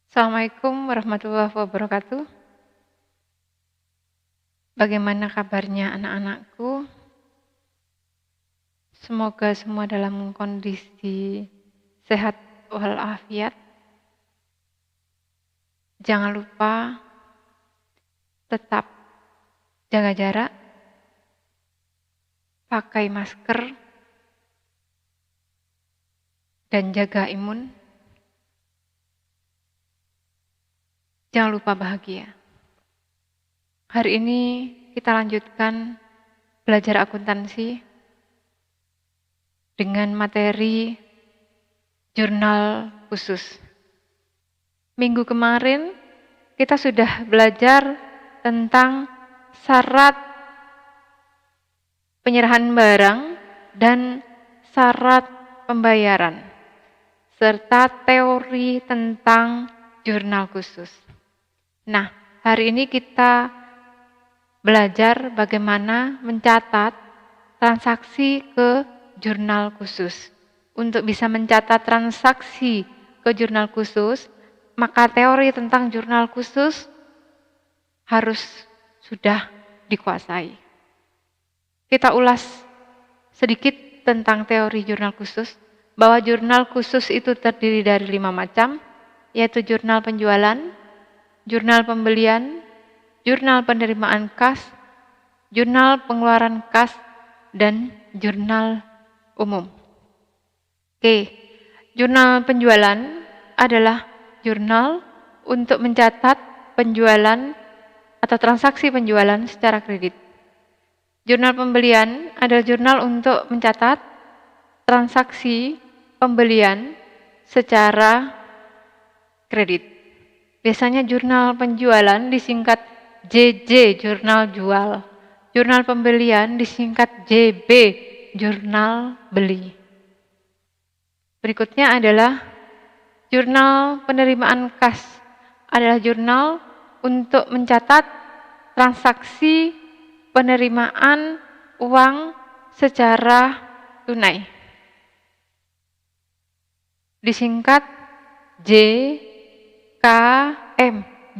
Assalamualaikum warahmatullahi wabarakatuh. Bagaimana kabarnya anak-anakku? Semoga semua dalam kondisi sehat walafiat. Jangan lupa tetap jaga jarak, pakai masker, dan jaga imun. Jangan lupa bahagia. Hari ini kita lanjutkan belajar akuntansi dengan materi jurnal khusus. Minggu kemarin kita sudah belajar tentang syarat penyerahan barang dan syarat pembayaran, serta teori tentang jurnal khusus. Nah, hari ini kita belajar bagaimana mencatat transaksi ke jurnal khusus. Untuk bisa mencatat transaksi ke jurnal khusus, maka teori tentang jurnal khusus harus sudah dikuasai. Kita ulas sedikit tentang teori jurnal khusus, bahwa jurnal khusus itu terdiri dari 5 macam, yaitu jurnal penjualan, jurnal pembelian, jurnal penerimaan kas, jurnal pengeluaran kas, dan jurnal umum. Oke, jurnal penjualan adalah jurnal untuk mencatat penjualan atau transaksi penjualan secara kredit. Jurnal pembelian adalah jurnal untuk mencatat transaksi pembelian secara kredit. Biasanya jurnal penjualan disingkat JJ, jurnal jual. Jurnal pembelian disingkat JB, jurnal beli. Berikutnya adalah jurnal penerimaan kas. Adalah jurnal untuk mencatat transaksi penerimaan uang secara tunai. Disingkat JKM,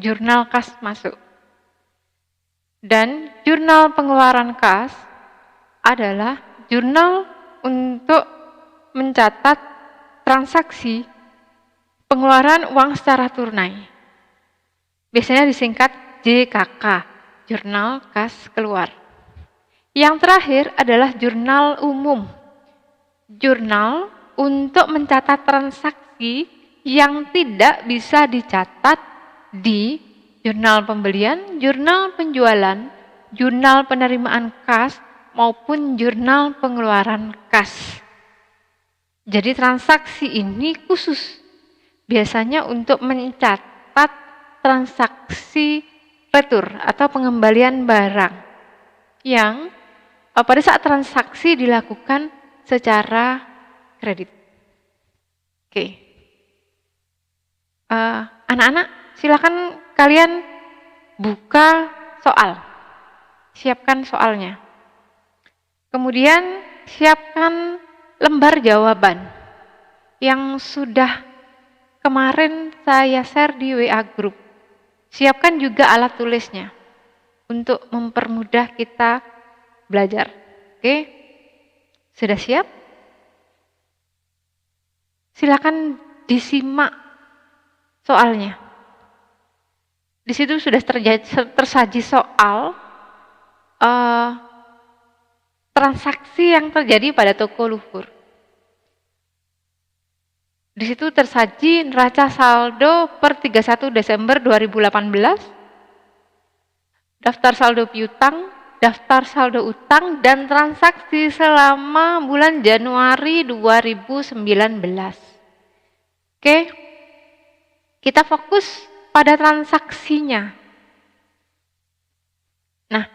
jurnal kas masuk. Dan jurnal pengeluaran kas adalah jurnal untuk mencatat transaksi pengeluaran uang secara tunai. Biasanya disingkat JKK, jurnal kas keluar. Yang terakhir adalah jurnal umum. Jurnal untuk mencatat transaksi yang tidak bisa dicatat di jurnal pembelian, jurnal penjualan, jurnal penerimaan kas, maupun jurnal pengeluaran kas. Jadi transaksi ini khusus, biasanya untuk mencatat transaksi retur atau pengembalian barang yang pada saat transaksi dilakukan secara kredit. Oke. Anak-anak, silakan kalian buka soal. Siapkan soalnya. Kemudian siapkan lembar jawaban yang sudah kemarin saya share di WA Group. Siapkan juga alat tulisnya untuk mempermudah kita belajar. Oke? Sudah siap? Silakan disimak soalnya. Di situ sudah tersaji soal transaksi yang terjadi pada toko luhur. Di situ tersaji neraca saldo per 31 Desember 2018, daftar saldo piutang, daftar saldo utang, dan transaksi selama bulan Januari 2019. Oke, kita fokus pada transaksinya. Nah,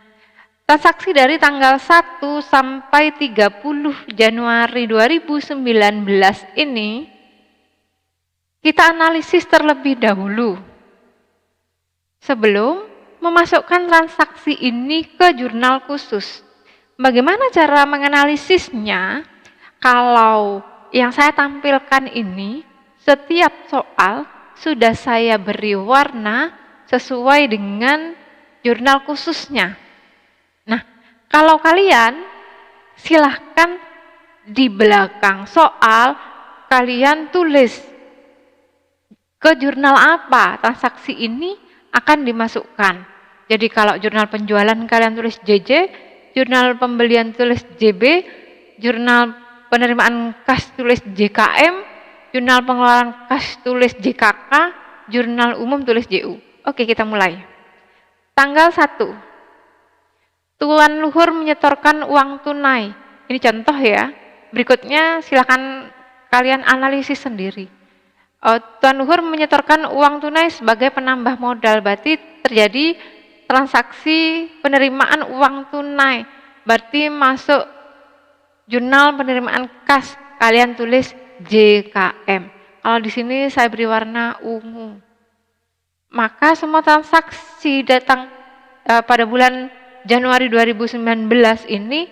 transaksi dari tanggal 1 sampai 30 Januari 2019 ini kita analisis terlebih dahulu sebelum memasukkan transaksi ini ke jurnal khusus. Bagaimana cara menganalisisnya? Kalau yang saya tampilkan ini, setiap soal sudah saya beri warna sesuai dengan jurnal khususnya. Nah, kalau kalian silahkan di belakang soal kalian tulis ke jurnal apa transaksi ini akan dimasukkan. Jadi kalau jurnal penjualan kalian tulis JJ, jurnal pembelian tulis JB, jurnal penerimaan kas tulis JKM, jurnal pengeluaran kas tulis JKK, jurnal umum tulis JU. Oke, kita mulai. Tanggal 1. Tuan luhur menyetorkan uang tunai. Ini contoh ya. Berikutnya silakan kalian analisis sendiri. Tuan luhur menyetorkan uang tunai sebagai penambah modal, berarti terjadi transaksi penerimaan uang tunai, berarti masuk jurnal penerimaan kas, kalian tulis JKM. Kalau di sini saya beri warna ungu, maka semua transaksi datang pada bulan Januari 2019 ini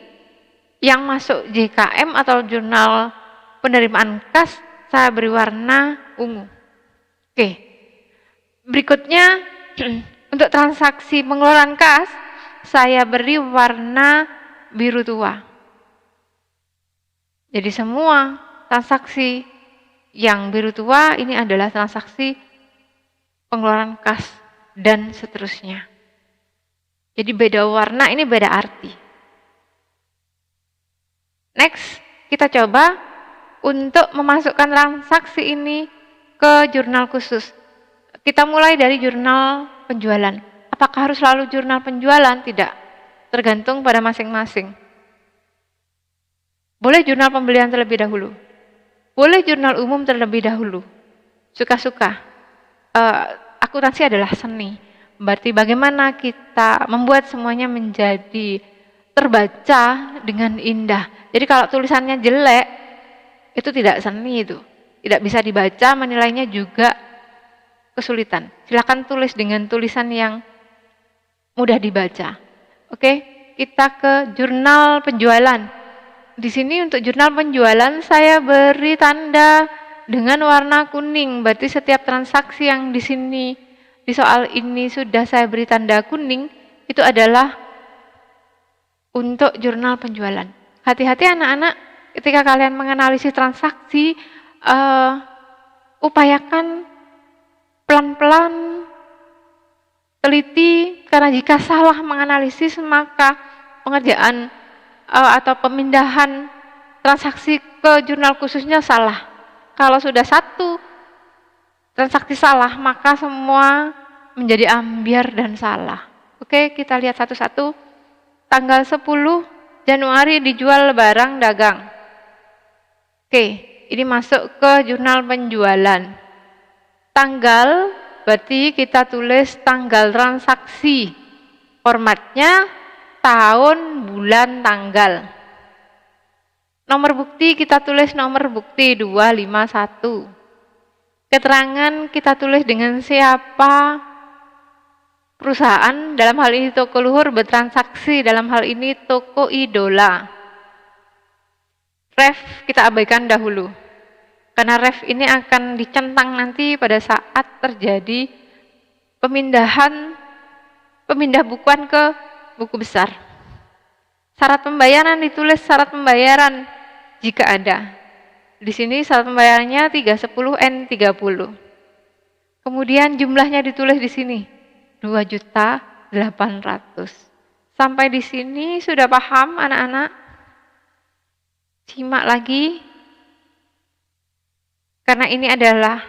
yang masuk JKM atau jurnal penerimaan kas saya beri warna ungu. Oke. Berikutnya untuk transaksi pengeluaran kas saya beri warna biru tua. Jadi semua transaksi yang biru tua ini adalah transaksi pengeluaran kas dan seterusnya. Jadi beda warna ini beda arti. Next, kita coba untuk memasukkan transaksi ini ke jurnal khusus. Kita mulai dari jurnal penjualan. Apakah harus selalu jurnal penjualan? Tidak. Tergantung pada masing-masing. Boleh jurnal pembelian terlebih dahulu. Boleh jurnal umum terlebih dahulu. Suka-suka. Akuntansi adalah seni. Berarti bagaimana kita membuat semuanya menjadi terbaca dengan indah. Jadi kalau tulisannya jelek, itu tidak seni itu. Tidak bisa dibaca, menilainya juga kesulitan. Silakan tulis dengan tulisan yang mudah dibaca. Oke, kita ke jurnal penjualan. Di sini untuk jurnal penjualan saya beri tanda dengan warna kuning. Berarti setiap transaksi yang di sini di soal ini sudah saya beri tanda kuning, itu adalah untuk jurnal penjualan. Hati-hati anak-anak, ketika kalian menganalisis transaksi, upayakan pelan-pelan, teliti, karena jika salah menganalisis maka pengerjaan atau pemindahan transaksi ke jurnal khususnya salah. Kalau sudah satu transaksi salah, maka semua menjadi ambiar dan salah. Oke, kita lihat satu-satu. Tanggal 10 Januari dijual barang dagang. Oke, ini masuk ke jurnal penjualan. Tanggal, berarti kita tulis tanggal transaksi. Formatnya tahun, bulan, tanggal. Nomor bukti kita tulis nomor bukti 251. Keterangan kita tulis dengan siapa perusahaan, dalam hal ini toko luhur bertransaksi, dalam hal ini toko idola. Ref kita abaikan dahulu, karena ref ini akan dicentang nanti pada saat terjadi pemindah bukuan ke buku besar. Syarat pembayaran ditulis syarat pembayaran jika ada. Di sini syarat pembayarannya 310N30. Kemudian jumlahnya ditulis di sini 2.800.000. Sampai di sini sudah paham anak-anak? Simak lagi. Karena ini adalah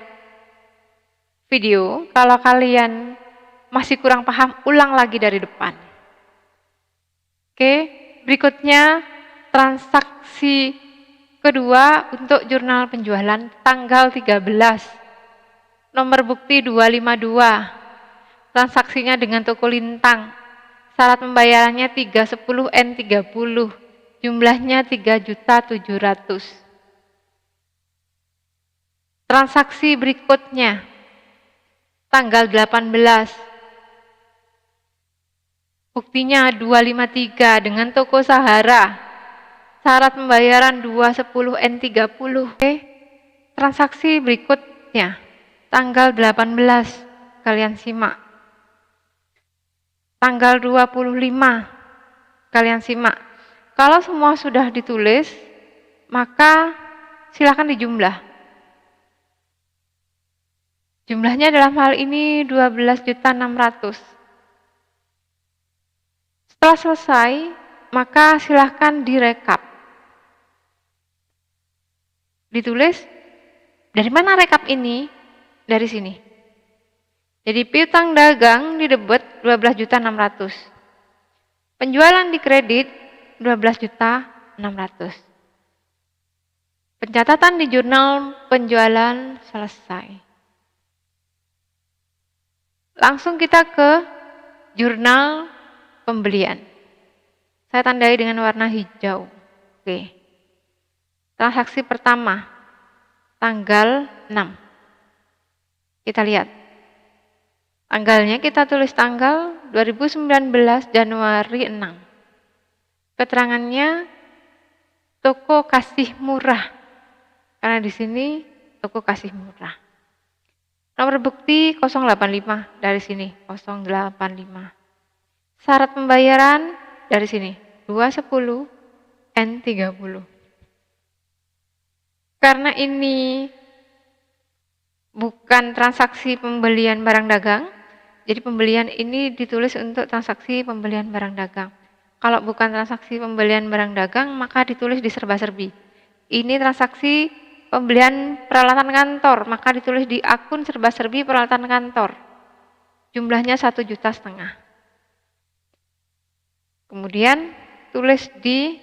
video, kalau kalian masih kurang paham, ulang lagi dari depan. Oke, berikutnya transaksi kedua untuk jurnal penjualan tanggal 13. Nomor bukti 252. Transaksinya dengan toko Lintang. Syarat pembayarannya 310N30. Jumlahnya 3.700.000. Transaksi berikutnya tanggal 18. Buktinya 253 dengan toko Sahara. Syarat pembayaran 210N30. Oke. Transaksi berikutnya Tanggal 18 kalian simak. Tanggal 25 kalian simak. Kalau semua sudah ditulis, maka silakan dijumlah. Jumlahnya dalam hal ini 12.600. Setelah selesai, maka silakan direkap. Ditulis, dari mana rekap ini? Dari sini. Jadi piutang dagang di debit 12.600. Penjualan di kredit 12.600. Pencatatan di jurnal penjualan selesai. Langsung kita ke jurnal pembelian. Saya tandai dengan warna hijau. Oke. Transaksi pertama, tanggal 6. Kita lihat. Tanggalnya kita tulis tanggal 2019 Januari 6. Keterangannya toko kasih murah. Karena di sini toko kasih murah. Nomor bukti 085 dari sini, 085. Syarat pembayaran dari sini, 210 N30. Karena ini bukan transaksi pembelian barang dagang, jadi pembelian ini ditulis untuk transaksi pembelian barang dagang. Kalau bukan transaksi pembelian barang dagang, maka ditulis di serba-serbi. Ini transaksi pembelian peralatan kantor, maka ditulis di akun serba-serbi peralatan kantor. Jumlahnya 1,5 juta. Kemudian tulis di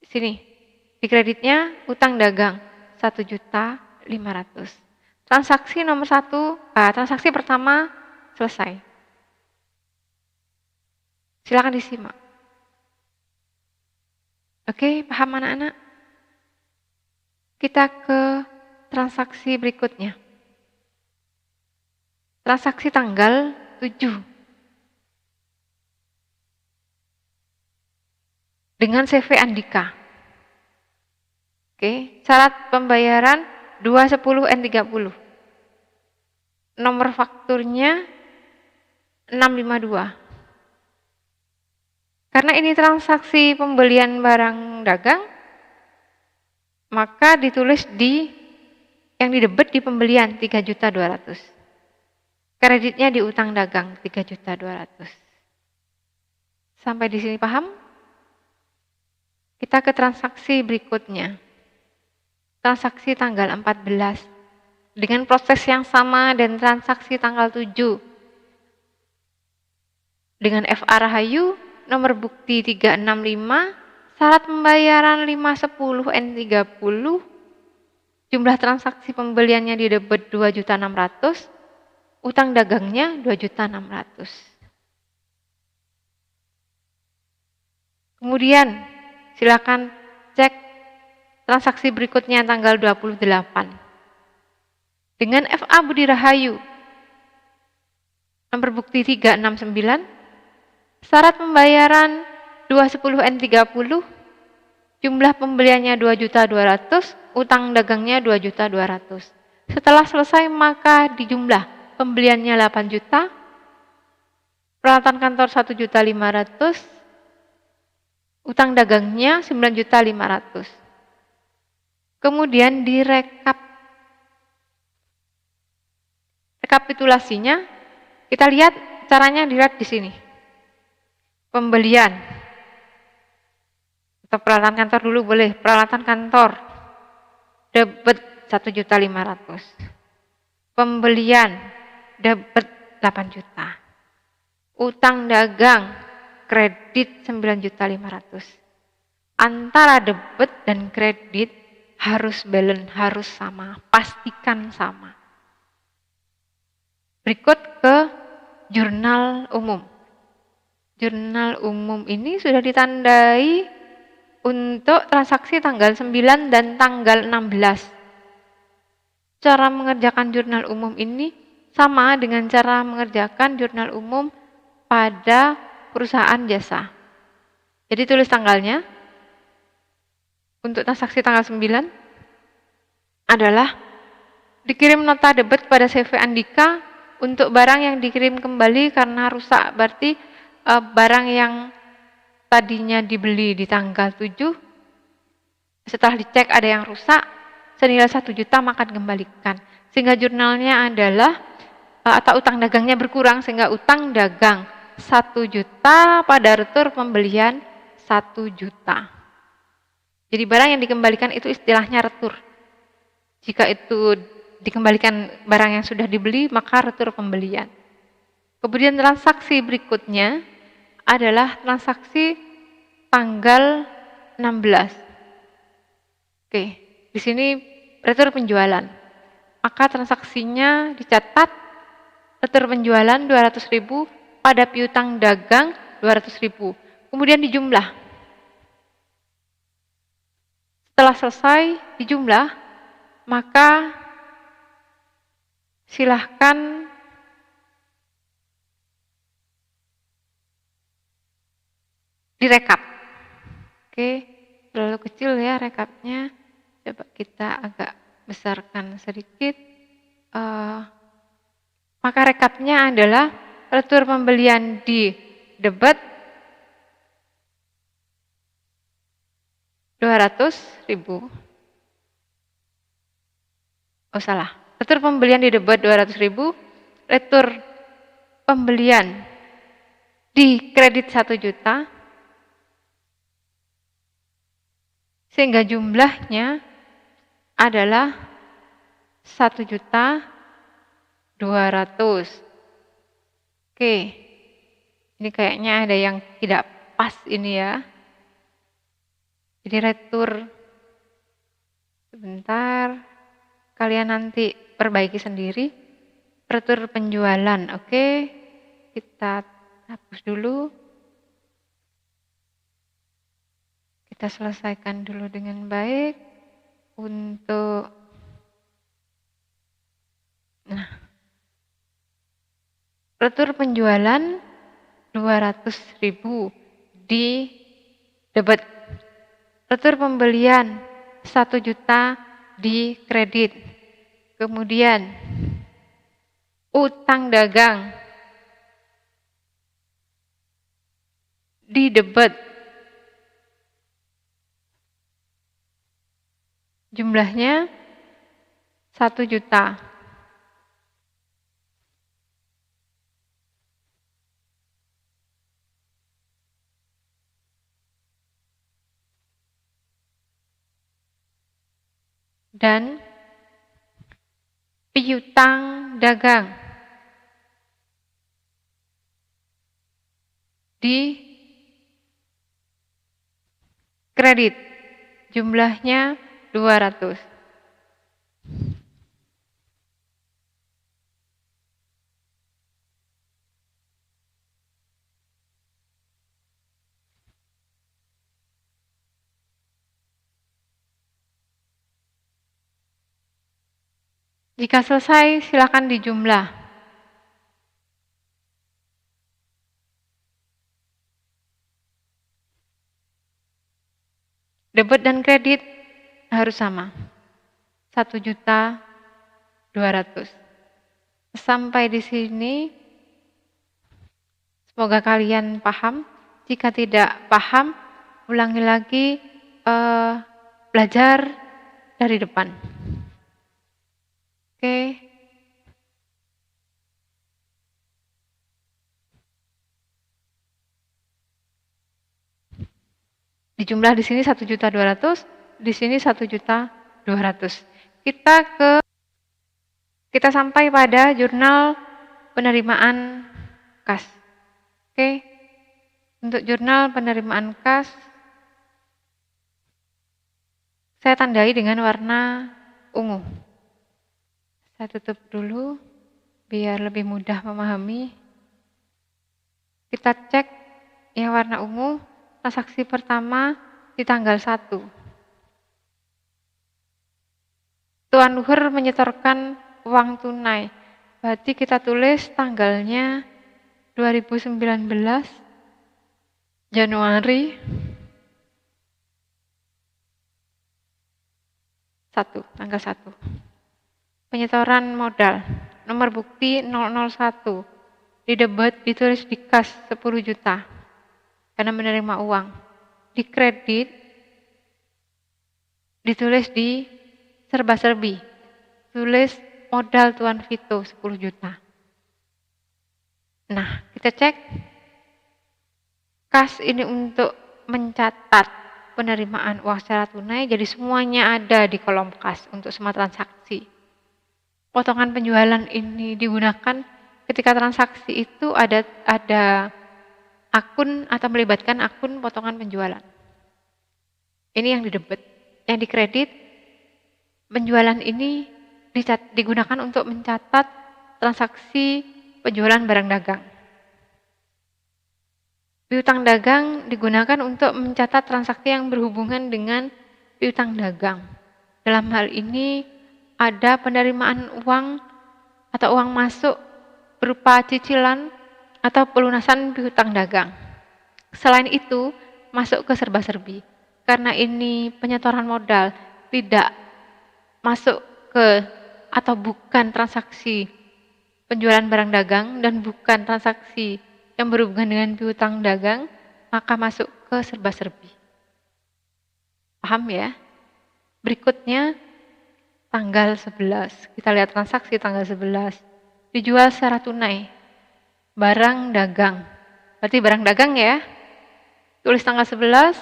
sini, di kreditnya utang dagang 1.500.000. Transaksi nomor 1, transaksi pertama selesai. Silakan disimak. Oke, paham anak-anak? Kita ke transaksi berikutnya. Transaksi tanggal 7. Dengan CV Andika. Oke, syarat pembayaran 210 N30. Nomor fakturnya 652. Karena ini transaksi pembelian barang dagang, maka ditulis di yang didebet di pembelian 3.200.000. Kreditnya di utang dagang 3.200.000. Sampai di sini paham? Kita ke transaksi berikutnya. Transaksi tanggal 14. Dengan proses yang sama dan transaksi tanggal 7. Dengan FA Rahayu, nomor bukti 365, syarat pembayaran 510 N30, jumlah transaksi pembeliannya di debit 2.600.000, utang dagangnya 2.600.000. Kemudian silakan cek transaksi berikutnya tanggal 28. Dengan FA Budi Rahayu, nomor bukti 369, syarat pembayaran 210 N30, jumlah pembeliannya 2.200.000, utang dagangnya 2.200.000. Setelah selesai maka dijumlah pembeliannya 8 juta, peralatan kantor 1.500.000, utang dagangnya 9.500.000. Kemudian direkap. Rekapitulasinya, kita lihat caranya dilihat di sini. Pembelian. Atau peralatan kantor dulu boleh. Peralatan kantor. Debit 1.500.000. Pembelian. Debit 8 juta. Utang dagang. Kredit 9.500.000. Antara debit dan kredit harus balance, harus sama, pastikan sama. Berikut ke jurnal umum. Jurnal umum ini sudah ditandai untuk transaksi tanggal 9 dan tanggal 16. Cara mengerjakan jurnal umum ini sama dengan cara mengerjakan jurnal umum pada perusahaan jasa. Jadi tulis tanggalnya. Untuk transaksi tanggal 9 adalah dikirim nota debit pada CV Andika untuk barang yang dikirim kembali karena rusak. Berarti barang yang tadinya dibeli di tanggal 7, setelah dicek ada yang rusak, senilai 1 juta maka dikembalikan. Sehingga jurnalnya adalah atau utang dagangnya berkurang, sehingga utang dagang 1 juta pada retur pembelian 1 juta. Jadi barang yang dikembalikan itu istilahnya retur. Jika itu dikembalikan barang yang sudah dibeli, maka retur pembelian. Kemudian transaksi berikutnya adalah transaksi tanggal 16. Oke, di sini retur penjualan. Maka transaksinya dicatat retur penjualan 200.000 pada piutang dagang 200.000. Kemudian dijumlah. Setelah selesai dijumlah, maka silahkan direkap. Oke, terlalu kecil ya rekapnya. Coba kita agak besarkan sedikit. Maka rekapnya adalah retur pembelian di debit 200.000. Oh salah. Retur pembelian di debit 200.000, retur pembelian di kredit 1 juta, sehingga jumlahnya adalah 1.200.000. Oke, ini kayaknya ada yang tidak pas ini ya. Jadi retur, sebentar, kalian nanti perbaiki sendiri. Retur penjualan, oke, kita hapus dulu. Kita selesaikan dulu dengan baik untuk retur penjualan 200.000 di debit. Retur pembelian 1 juta di kredit. Kemudian utang dagang di debit. Jumlahnya 1 juta. Dan piutang dagang di kredit. Jumlahnya 200. Jika selesai, silakan dijumlah. Debit dan kredit harus sama. 1.200.000. Sampai di sini, semoga kalian paham. Jika tidak paham, ulangi lagi, belajar dari depan. Oke. Dijumlah di sini 1.200.000, di sini 1.200.000. Kita sampai pada jurnal penerimaan kas. Oke. Untuk jurnal penerimaan kas, saya tandai dengan warna ungu. Saya tutup dulu biar lebih mudah memahami. Kita cek yang warna ungu, transaksi pertama di tanggal 1. Tuan luhur menyetorkan uang tunai. Berarti kita tulis tanggalnya 2019 Januari 1, tanggal 1. penyetoran modal. Nomor bukti 001. Di debit ditulis di kas 10 juta karena menerima uang. Di kredit ditulis di serba-serbi. Tulis modal Tuan Vito 10 juta. Nah, kita cek kas ini untuk mencatat penerimaan uang secara tunai, jadi semuanya ada di kolom kas untuk semua transaksi. Potongan penjualan ini digunakan ketika transaksi itu ada akun atau melibatkan akun potongan penjualan. Ini yang di debit. Yang di kredit, penjualan ini digunakan untuk mencatat transaksi penjualan barang dagang. Piutang dagang digunakan untuk mencatat transaksi yang berhubungan dengan piutang dagang. Dalam hal ini ada penerimaan uang atau uang masuk berupa cicilan atau pelunasan piutang dagang. Selain itu, masuk ke serba-serbi. Karena ini penyetoran modal, tidak masuk ke atau bukan transaksi penjualan barang dagang dan bukan transaksi yang berhubungan dengan piutang dagang, maka masuk ke serba-serbi. Paham ya? Berikutnya tanggal 11. Kita lihat transaksi tanggal 11. Dijual secara tunai. Barang dagang. Berarti barang dagang ya. Tulis tanggal 11.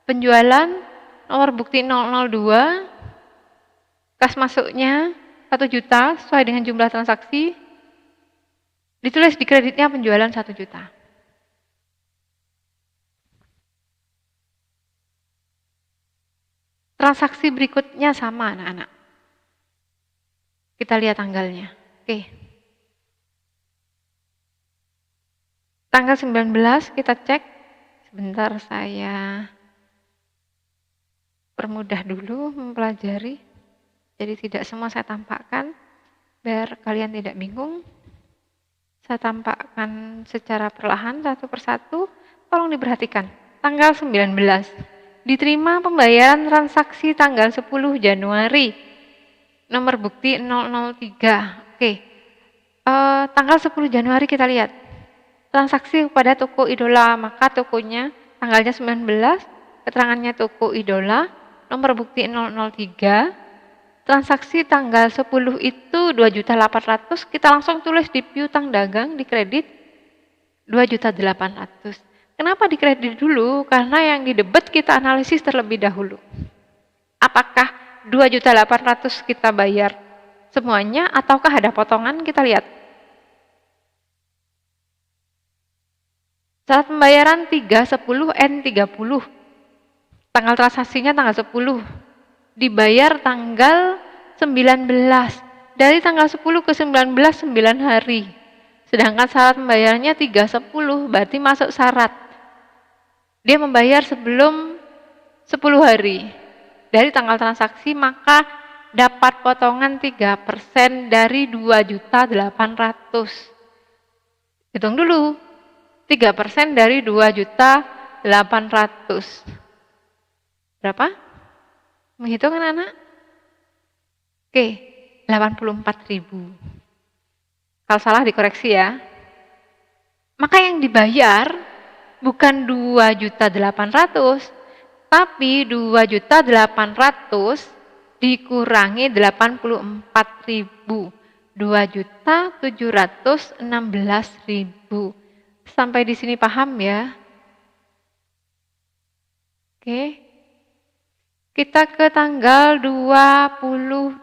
Penjualan nomor bukti 002. Kas masuknya 1 juta sesuai dengan jumlah transaksi. Ditulis di kreditnya penjualan 1 juta. Transaksi berikutnya sama anak-anak. Kita lihat tanggalnya. Oke. Tanggal 19 kita cek. Sebentar saya permudah dulu mempelajari. Jadi tidak semua saya tampakkan biar kalian tidak bingung. Saya tampakkan secara perlahan satu persatu. Tolong diperhatikan. Tanggal 19. Diterima pembayaran transaksi tanggal 10 Januari. Nomor bukti 003. Oke. Tanggal 10 Januari kita lihat. Transaksi kepada toko idola. Maka tokonya tanggalnya 19. Keterangannya toko idola. Nomor bukti 003. Transaksi tanggal 10 itu 2.800.000. Kita langsung tulis di piutang dagang di kredit 2.800.000. Kenapa dikredit dulu? Karena yang di debit kita analisis terlebih dahulu. Apakah 2.800.000 kita bayar semuanya ataukah ada potongan? Kita lihat. Syarat pembayaran 3/10/N30. Tanggal transaksinya tanggal 10. Dibayar tanggal 19. Dari tanggal 10 ke 19, 9 hari. Sedangkan syarat pembayarannya 3/10, berarti masuk syarat. Dia membayar sebelum 10 hari dari tanggal transaksi, maka dapat potongan 3% dari 2.800.000. Hitung dulu, 3% dari 2.800.000. Berapa? Menghitung kan anak? Oke, 84.000. Kalau salah dikoreksi ya. Maka yang dibayar bukan 2.800.000, tapi 2.800.000 dikurangi 84.000. 2.716.000. Sampai di sini paham ya? Oke. Kita ke tanggal 22.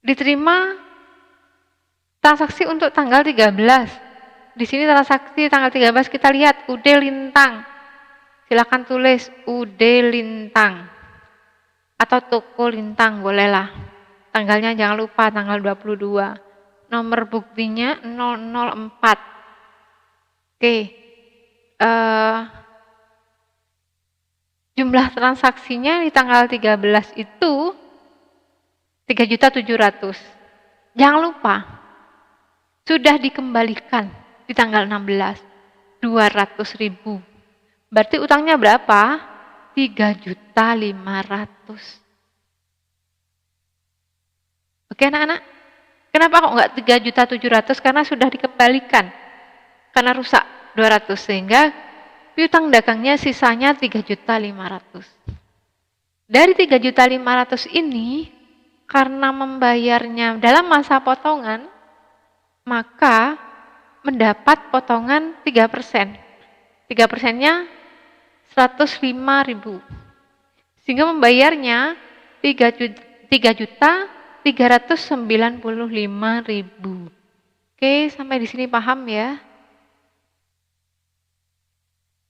Diterima transaksi untuk tanggal 13. Di sini transaksi tanggal 13 kita lihat UD Lintang. Silakan tulis UD Lintang. Atau toko Lintang bolehlah. Tanggalnya jangan lupa tanggal 22. Nomor buktinya 004. Oke. Jumlah transaksinya di tanggal 13 itu 3.700.000. Jangan lupa, sudah dikembalikan di tanggal 16, 200.000. Berarti utangnya berapa? 3.500.000. Oke anak-anak, kenapa kok nggak 3.700.000? Karena sudah dikembalikan, karena rusak 200, sehingga piutang dagangnya sisanya 3.500.000. Dari 3.500.000 ini, karena membayarnya dalam masa potongan, maka mendapat potongan 3%. 3%-nya 105.000. Sehingga membayarnya 3.395.000. Oke, sampai di sini paham ya?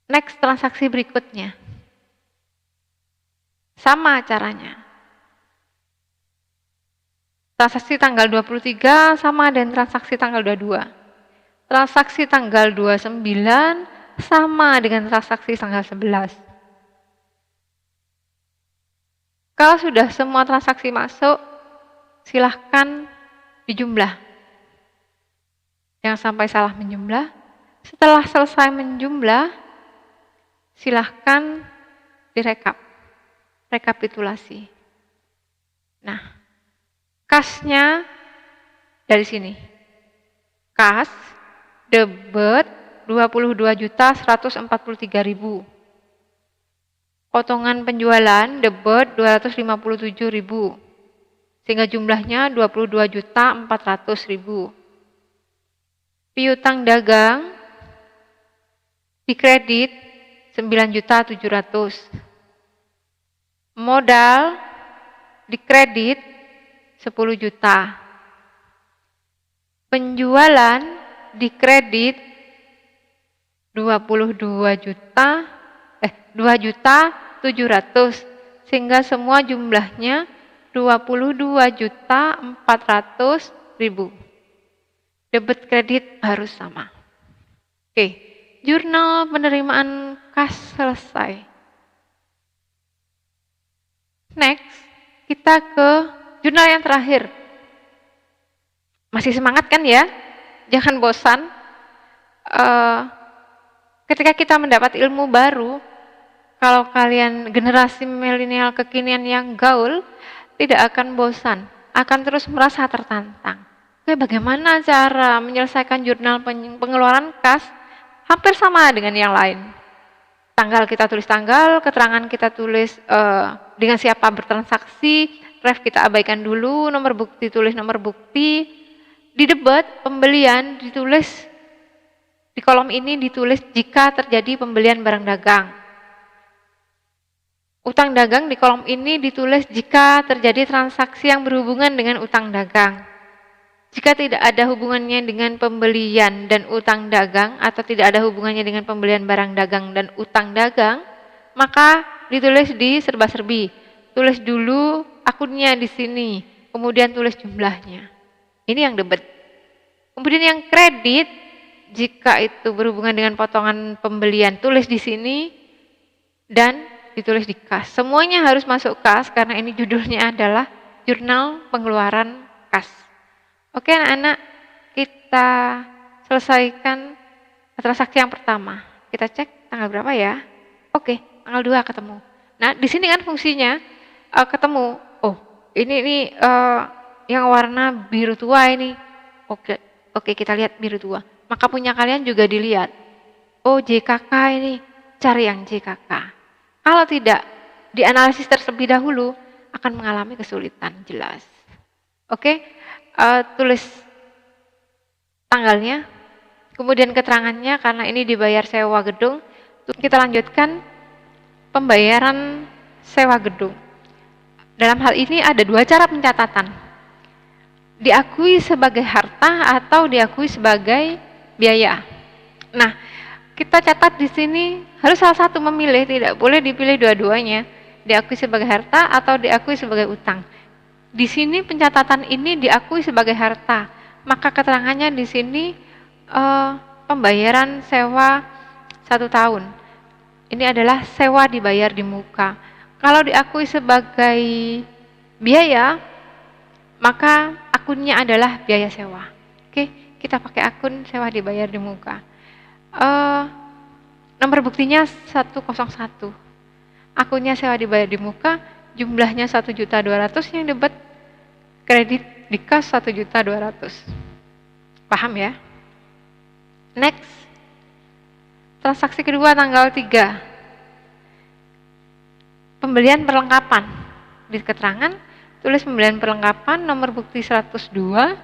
Next, transaksi berikutnya. Sama caranya. Transaksi tanggal 23 sama dengan transaksi tanggal 22. Transaksi tanggal 29 sama dengan transaksi tanggal 11. Kalau sudah semua transaksi masuk, silahkan dijumlah. Jangan sampai salah menjumlah. Setelah selesai menjumlah, silahkan direkap. Rekapitulasi. Nah, kasnya dari sini. Kas, debit 22.143.000. Potongan penjualan debit 257.000. Sehingga jumlahnya 22.400.000. Piutang dagang dikredit 9.700.000. Modal dikredit 10 juta. Penjualan dikredit 2.700.000, sehingga semua jumlahnya 22.400.000. Debit kredit harus sama. Oke, jurnal penerimaan kas selesai. Next, kita ke jurnal yang terakhir. Masih semangat kan ya? Jangan bosan. Ketika kita mendapat ilmu baru, kalau kalian generasi milenial kekinian yang gaul, tidak akan bosan, akan terus merasa tertantang. Oke, bagaimana cara menyelesaikan jurnal pengeluaran kas? Hampir sama dengan yang lain. Tanggal kita tulis tanggal, keterangan kita tulis dengan siapa bertransaksi, ref kita abaikan dulu, nomor bukti tulis nomor bukti. Di debit pembelian ditulis di kolom ini ditulis jika terjadi pembelian barang dagang. Utang dagang di kolom ini ditulis jika terjadi transaksi yang berhubungan dengan utang dagang. Jika tidak ada hubungannya dengan pembelian dan utang dagang, atau tidak ada hubungannya dengan pembelian barang dagang dan utang dagang, maka ditulis di serba-serbi. Tulis dulu akunnya di sini, kemudian tulis jumlahnya. Ini yang debit. Kemudian yang kredit, jika itu berhubungan dengan potongan pembelian, tulis di sini dan ditulis di kas. Semuanya harus masuk kas karena ini judulnya adalah jurnal pengeluaran kas. Oke anak-anak, kita selesaikan transaksi yang pertama. Kita cek tanggal berapa ya? Oke, tanggal 2 ketemu. Nah, di sini kan fungsinya ketemu. Oh, ini yang warna biru tua ini. Oke, kita lihat biru tua. Maka punya kalian juga dilihat. Oh, JKK ini, cari yang JKK. Kalau tidak dianalisis terlebih dahulu, akan mengalami kesulitan jelas. Oke. Tulis tanggalnya, kemudian keterangannya karena ini dibayar sewa gedung. Kita lanjutkan pembayaran sewa gedung. Dalam hal ini ada 2 cara pencatatan. Diakui sebagai harta atau diakui sebagai biaya. Nah, kita catat di sini harus salah satu memilih, tidak boleh dipilih dua-duanya. Diakui sebagai harta atau diakui sebagai utang. Di sini pencatatan ini diakui sebagai harta, maka keterangannya di sini pembayaran sewa 1 tahun. Ini adalah sewa dibayar di muka. Kalau diakui sebagai biaya, maka akunnya adalah biaya sewa. Oke, kita pakai akun sewa dibayar di muka. Nomor buktinya 101. akunnya sewa dibayar di muka, jumlahnya 1.200.000, yang debit kredit di kas 1.200.000. Paham ya? Next. Transaksi kedua tanggal 3. Pembelian perlengkapan. Di keterangan tulis pembelian perlengkapan, nomor bukti 102,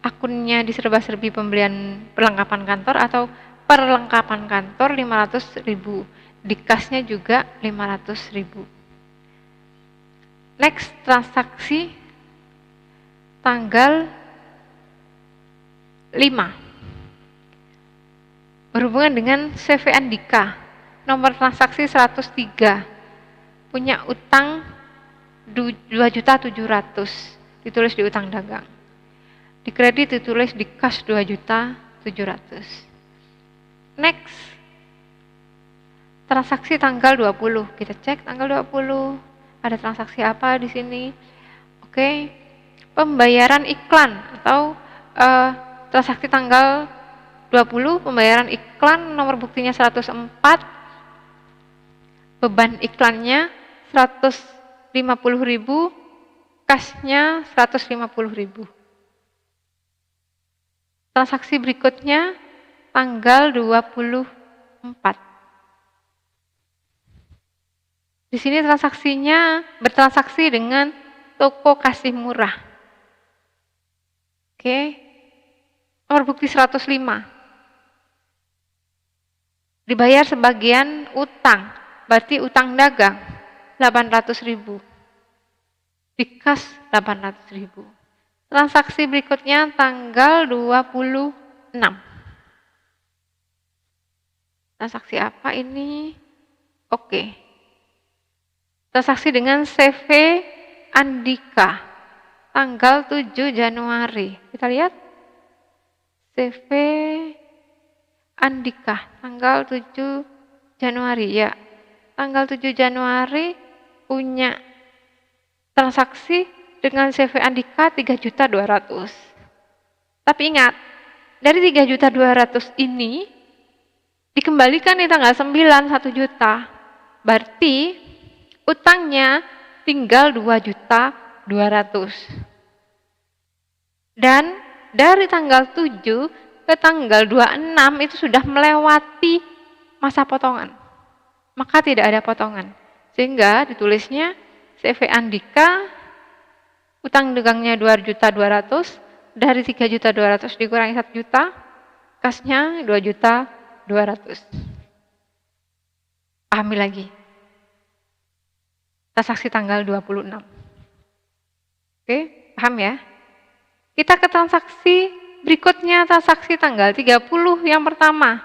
akunnya diserba-serbi pembelian perlengkapan kantor atau perlengkapan kantor 500.000. Di kasnya juga 500.000. Next, transaksi tanggal 5. Berhubungan dengan CV Andika. Nomor transaksi 103. Punya utang 2.700.000. Ditulis di utang dagang. Di kredit ditulis di kas 2.700.000. Next. Transaksi tanggal 20. Kita cek tanggal 20. Ada transaksi apa di sini? Oke. Pembayaran iklan atau transaksi tanggal 20, pembayaran iklan, nomor buktinya 104. Beban iklannya 150.000, kasnya 150.000. Transaksi berikutnya tanggal 24. Di sini transaksinya bertransaksi dengan toko Kasih Murah. Oke. Nomor bukti 105. Dibayar sebagian utang, berarti utang dagang 800.000. Di kas 800.000. Transaksi berikutnya tanggal 26. Transaksi apa ini? Oke. Transaksi dengan CV Andika tanggal 7 Januari. Kita lihat CV Andika tanggal 7 Januari ya. Tanggal 7 Januari punya transaksi dengan CV Andika 3.200.000. Tapi ingat, dari 3.200.000 ini dikembalikan di tanggal 9 1 juta. Berarti utangnya tinggal 2.200.000. Dan dari tanggal 7 ke tanggal 26 itu sudah melewati masa potongan. Maka tidak ada potongan. Sehingga ditulisnya CV Andika utang dagangnya 2.200.000, dari 3.200.000 dikurangi 1 juta, kasnya 2.200.000. Pahami lagi. Transaksi tanggal 26. Oke, paham ya? Kita ke transaksi berikutnya, transaksi tanggal 30 yang pertama.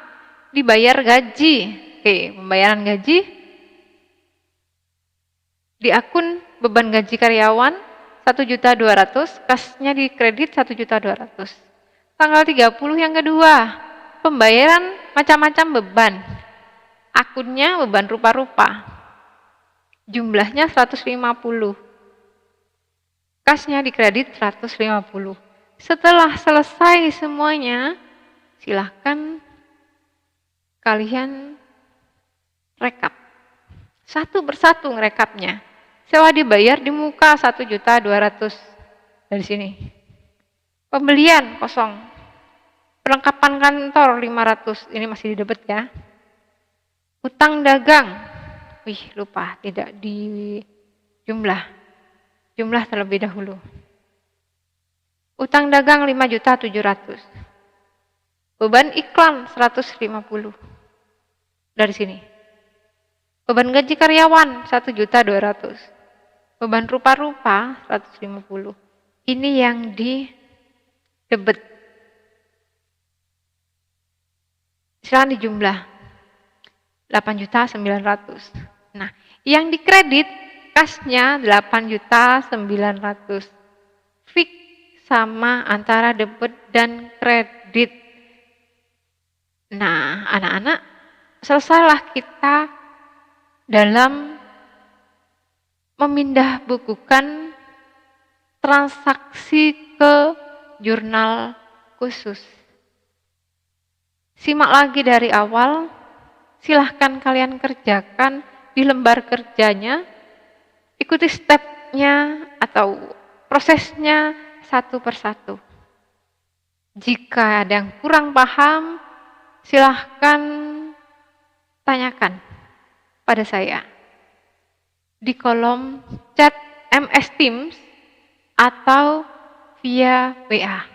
Dibayar gaji. Oke, pembayaran gaji. Di akun beban gaji karyawan 1.200.000, kasnya di kredit 1.200.000. Tanggal 30 yang kedua, pembayaran macam-macam beban. Akunnya beban rupa-rupa. Jumlahnya 150. Kasnya di kredit 150. Setelah selesai semuanya, silahkan kalian rekap. Satu persatu ngerekapnya. Sewa dibayar di muka 1.200.000 dari sini. Pembelian kosong. Perlengkapan kantor 500, ini masih di debit ya. Utang dagang. Wih, lupa tidak di jumlah. Jumlah terlebih dahulu. Utang dagang 5.700.000. Beban iklan 150. Dari sini. Beban gaji karyawan 1.200.000. Beban rupa-rupa 150. Ini yang di debit. Silahkan dijumlah. 8.900.000. Nah, yang di kredit kasnya 8.900.000. Fix sama antara debit dan kredit. Nah, anak-anak, selesailah kita dalam memindah bukukan transaksi ke jurnal khusus. Simak lagi dari awal, silahkan kalian kerjakan di lembar kerjanya, ikuti stepnya atau prosesnya satu persatu. Jika ada yang kurang paham, silahkan tanyakan pada saya di kolom chat MS Teams atau via WA.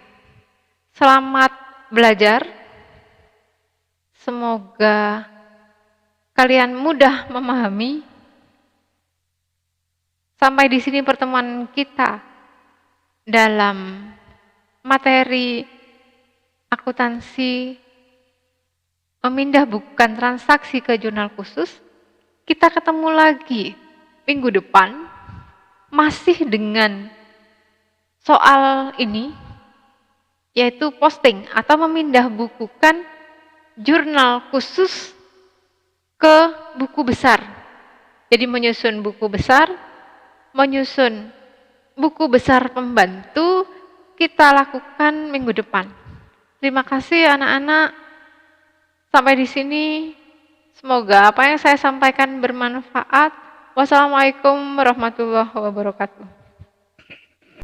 Selamat belajar. Semoga kalian mudah memahami. Sampai di sini pertemuan kita dalam materi akuntansi memindah bukan transaksi ke jurnal khusus. Kita ketemu lagi minggu depan masih dengan soal ini, yaitu posting atau memindah bukukan jurnal khusus ke buku besar. Jadi menyusun buku besar, menyusun buku besar pembantu, kita lakukan minggu depan. Terima kasih anak-anak. Sampai di sini, semoga apa yang saya sampaikan bermanfaat. Wassalamualaikum warahmatullahi wabarakatuh.